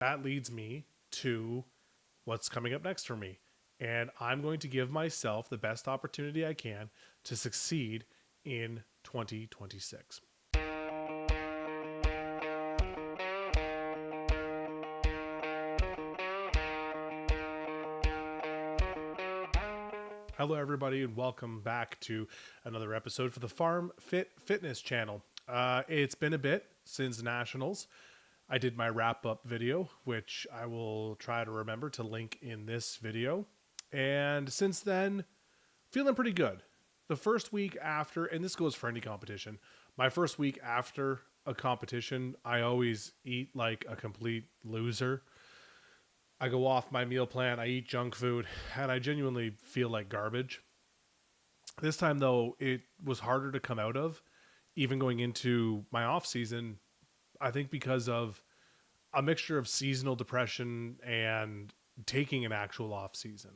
that leads me to what's coming up next for me. And I'm going to give myself the best opportunity I can to succeed in 2026. Hello, everybody, and welcome back to another episode for the Farm Fit Fitness channel. It's been a bit since Nationals. I did my wrap up video, which I will try to remember to link in this video. And since then, feeling pretty good. The first week after, and this goes for any competition, my first week after a competition, I always eat like a complete loser. I go off my meal plan, I eat junk food, and I genuinely feel like garbage. This time, though, it was harder to come out of, even going into my off season. I think because of a mixture of seasonal depression and taking an actual off season.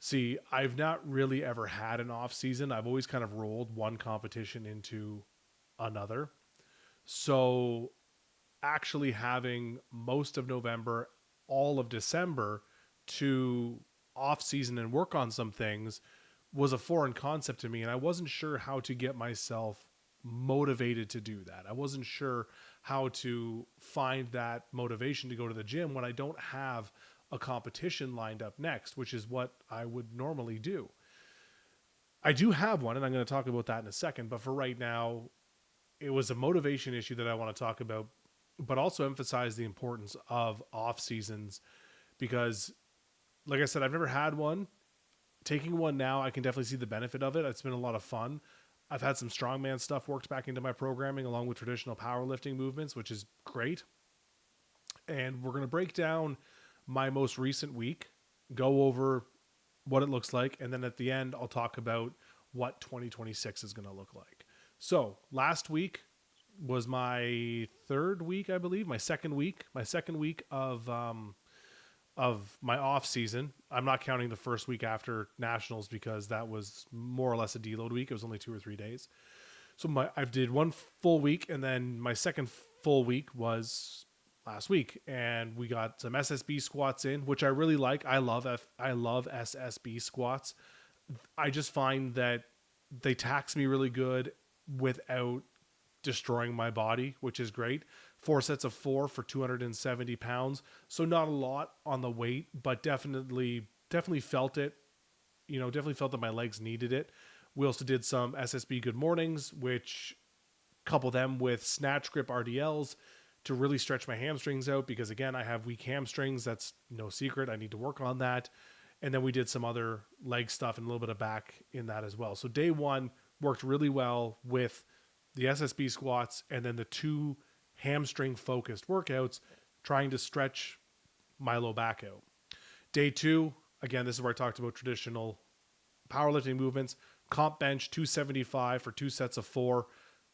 See, I've not really ever had an off season. I've always kind of rolled one competition into another. So actually having most of November, all of December to off season and work on some things was a foreign concept to me, and I wasn't sure how to get myself motivated to do that. I wasn't sure how to find that motivation to go to the gym when I don't have a competition lined up next, which is what I would normally do. I do have one, and I'm going to talk about that in a second, but for right now, it was a motivation issue that I want to talk about, but also emphasize the importance of off seasons because, like I said, I've never had one. Taking one now, I can definitely see the benefit of it. It's been a lot of fun. I've had some strongman stuff worked back into my programming along with traditional powerlifting movements, which is great. And we're going to break down my most recent week, go over what it looks like, and then at the end, I'll talk about what 2026 is going to look like. So last week was my third week, I believe, my second week of my off season. I'm not counting the first week after Nationals because that was more or less a deload week. It was only 2 or 3 days. So I did one full week, and then my second full week was last week, and we got some SSB squats in, which I really like. I love SSB squats. I just find that they tax me really good without destroying my body, which is great. 4 sets of 4 for 270 pounds. So not a lot on the weight, but definitely felt it. Definitely felt that my legs needed it. We also did some SSB good mornings, which couple them with snatch grip RDLs to really stretch my hamstrings out because, again, I have weak hamstrings. That's no secret. I need to work on that. And then we did some other leg stuff and a little bit of back in that as well. So day one worked really well with the SSB squats and then the two hamstring focused workouts trying to stretch my low back out. Day two, again, this is where I talked about traditional powerlifting movements. Comp bench 275 for 2 sets of 4.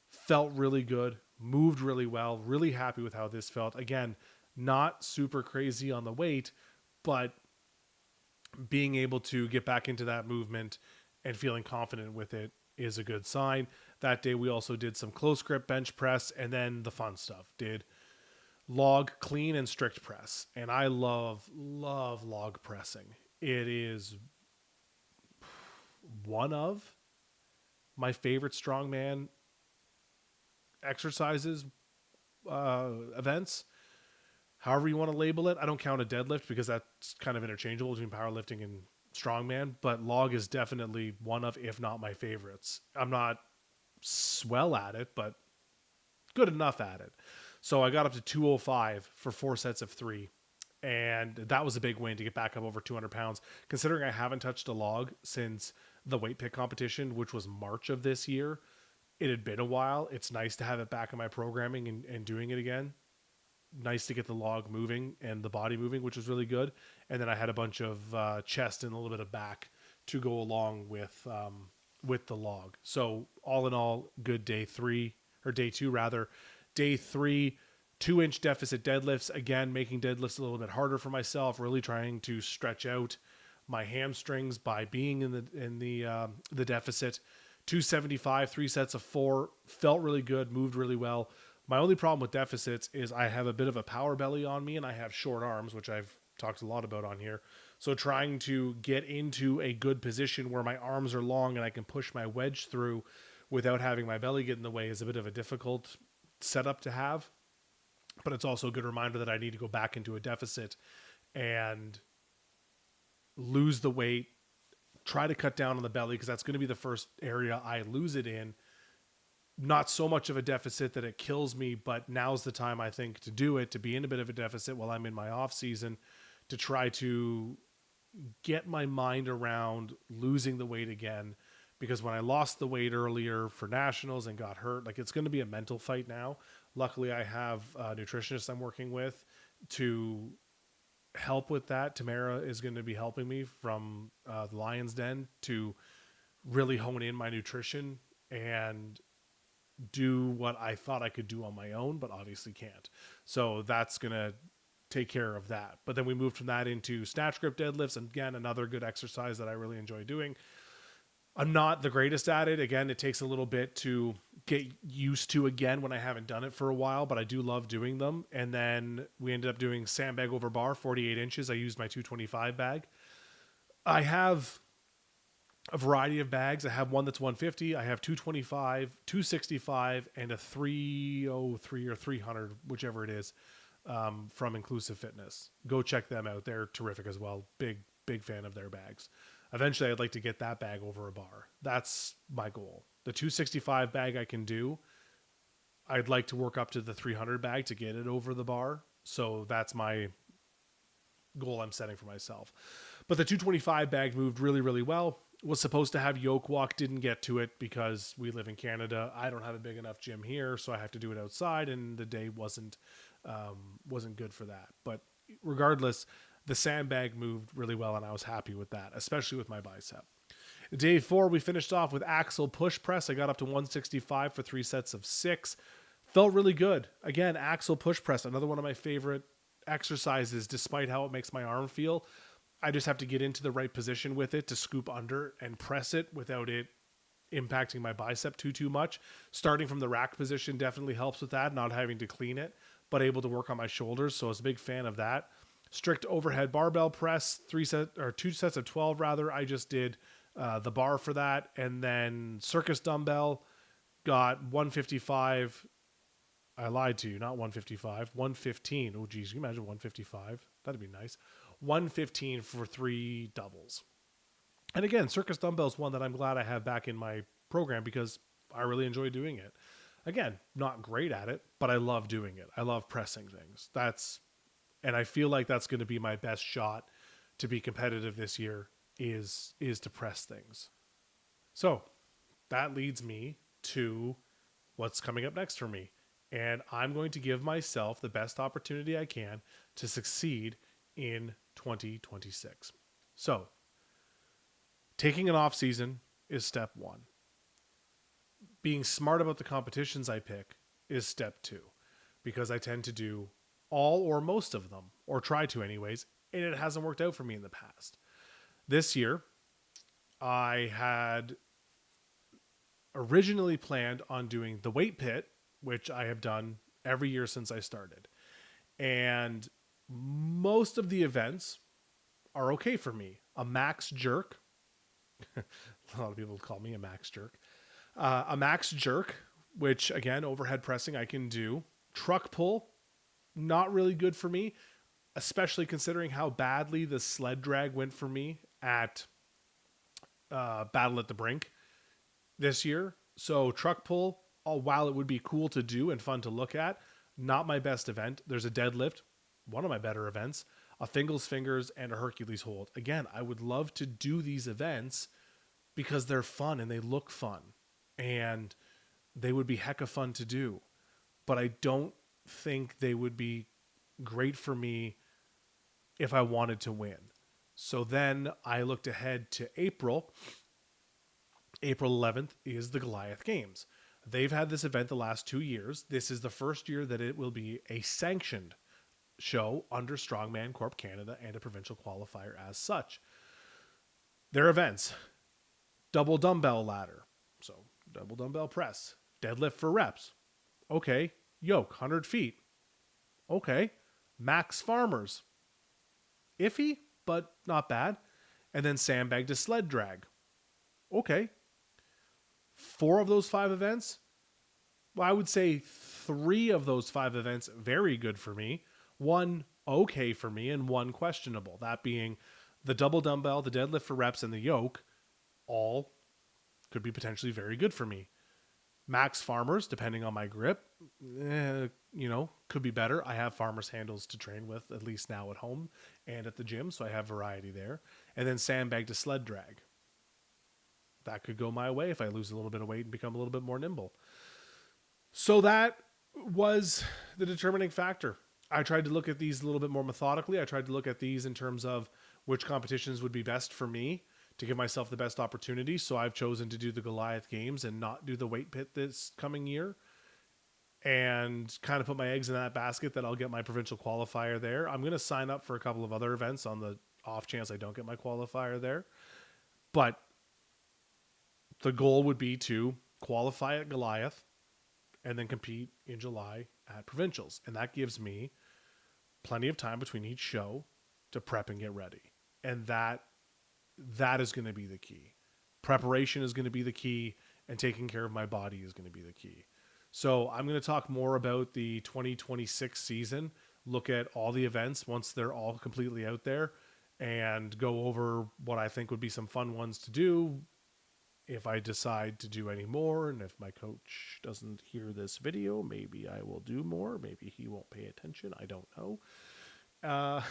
Felt really good, moved really well, really happy with how this felt. Again, not super crazy on the weight, but being able to get back into that movement and feeling confident with it is a good sign. That day we also did some close grip bench press and then the fun stuff. Did log clean and strict press. And I love log pressing. It is one of my favorite strongman exercises, events, however you want to label it. I don't count a deadlift because that's kind of interchangeable between powerlifting and strongman, but log is definitely one of, if not my favorites. I'm not swell at it, but good enough at it. So I got up to 205 for 4 sets of 3. And that was a big win to get back up over 200 pounds, considering I haven't touched a log since the weight pick competition, which was March of this year. It had been a while. It's nice to have it back in my programming and doing it again. Nice to get the log moving and the body moving, which was really good. And then I had a bunch of chest and a little bit of back to go along with the log. So all in all, good day two rather. Day 3, 2-inch deficit deadlifts. Again, making deadlifts a little bit harder for myself. Really trying to stretch out my hamstrings by being in the deficit. 275, 3 sets of 4. Felt really good. Moved really well. My only problem with deficits is I have a bit of a power belly on me and I have short arms, which I've talked a lot about on here. So trying to get into a good position where my arms are long and I can push my wedge through without having my belly get in the way is a bit of a difficult setup to have. But it's also a good reminder that I need to go back into a deficit and lose the weight, try to cut down on the belly because that's going to be the first area I lose it in. Not so much of a deficit that it kills me, but now's the time I think to do it, to be in a bit of a deficit while I'm in my off season, to try to get my mind around losing the weight again. Because when I lost the weight earlier for nationals and got hurt, like it's going to be a mental fight now. Luckily, I have a nutritionist I'm working with to help with that. Tamara is going to be helping me from the Lion's Den to really hone in my nutrition and do what I thought I could do on my own, but obviously can't. So that's going to take care of that. But then we moved from that into snatch grip deadlifts. And again, another good exercise that I really enjoy doing. I'm not the greatest at it. Again, it takes a little bit to get used to again when I haven't done it for a while, but I do love doing them. And then we ended up doing sandbag over bar, 48 inches. I used my 225 bag. I have a variety of bags. I have one that's 150. I have 225, 265, and a 303 or 300, whichever it is, from Inclusive Fitness. Go check them out. They're terrific as well. Big fan of their bags. Eventually, I'd like to get that bag over a bar. That's my goal. The 265 bag I can do. I'd like to work up to the 300 bag to get it over the bar. So that's my goal I'm setting for myself. But the 225 bag moved really, really well. Was supposed to have yoke walk, didn't get to it because we live in Canada. I don't have a big enough gym here, so I have to do it outside, and the day wasn't good for that. But regardless, the sandbag moved really well, and I was happy with that, especially with my bicep. Day 4, we finished off with axle push press. I got up to 165 for 3 sets of 6. Felt really good. Again, axle push press, another one of my favorite exercises, despite how it makes my arm feel. I just have to get into the right position with it to scoop under and press it without it impacting my bicep too much. Starting from the rack position definitely helps with that, not having to clean it, but able to work on my shoulders. So I was a big fan of that. Strict overhead barbell press, 2 sets of 12 rather. I just did the bar for that, and then circus dumbbell, got 155. I lied to you, not 155, 115. Oh geez, can you imagine 155? That'd be nice. 115 for 3 doubles. And again, circus dumbbell is one that I'm glad I have back in my program because I really enjoy doing it. Again, not great at it, but I love doing it. I love pressing things. And I feel like that's going to be my best shot to be competitive this year is to press things. So that leads me to what's coming up next for me. And I'm going to give myself the best opportunity I can to succeed in 2026. So taking an off season is step 1. Being smart about the competitions I pick is step 2, because I tend to do all or most of them, or try to anyways, and it hasn't worked out for me in the past. This year, I had originally planned on doing the weight pit, which I have done every year since I started. And most of the events are okay for me. A max jerk. A lot of people call me a max jerk. A max jerk, which again, overhead pressing I can do. Truck pull, not really good for me, especially considering how badly the sled drag went for me at Battle at the Brink this year. So truck pull, while it would be cool to do and fun to look at, not my best event. There's a deadlift, one of my better events, a Fingal's Fingers, and a Hercules hold. Again, I would love to do these events because they're fun and they look fun and they would be hecka fun to do. But I don't think they would be great for me if I wanted to win. So then I looked ahead to April. April 11th is the Goliath Games. They've had this event the last 2 years. This is the first year that it will be a sanctioned show under Strongman Corp Canada and a provincial qualifier as such. Their events: double dumbbell ladder, so double dumbbell press, deadlift for reps. Okay, yoke, 100 feet. Okay. Max farmers. Iffy, but not bad. And then sandbag to sled drag. Okay. 4 of those 5 events. Well, I would say 3 of those 5 events, very good for me. 1 okay for me, and 1 questionable. That being the double dumbbell, the deadlift for reps, and the yoke, all could be potentially very good for me. Max farmers, depending on my grip, could be better. I have farmers handles to train with, at least now at home and at the gym, so I have variety there. And then sandbag to sled drag. That could go my way if I lose a little bit of weight and become a little bit more nimble. So that was the determining factor. I tried to look at these a little bit more methodically. I tried to look at these in terms of which competitions would be best for me to give myself the best opportunity. So I've chosen to do the Goliath Games and not do the weight pit this coming year, and kind of put my eggs in that basket that I'll get my provincial qualifier there. I'm going to sign up for a couple of other events on the off chance I don't get my qualifier there. But the goal would be to qualify at Goliath and then compete in July at provincials. And that gives me plenty of time between each show to prep and get ready. And that is going to be the key. Preparation is going to be the key, and taking care of my body is going to be the key. So I'm going to talk more about the 2026 season, look at all the events once they're all completely out there, and go over what I think would be some fun ones to do if I decide to do any more. And if my coach doesn't hear this video, maybe I will do more. Maybe he won't pay attention. I don't know.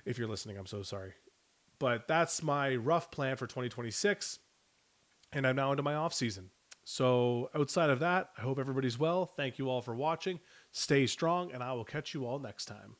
If you're listening, I'm so sorry. But that's my rough plan for 2026. And I'm now into my off season. So outside of that, I hope everybody's well. Thank you all for watching. Stay strong, and I will catch you all next time.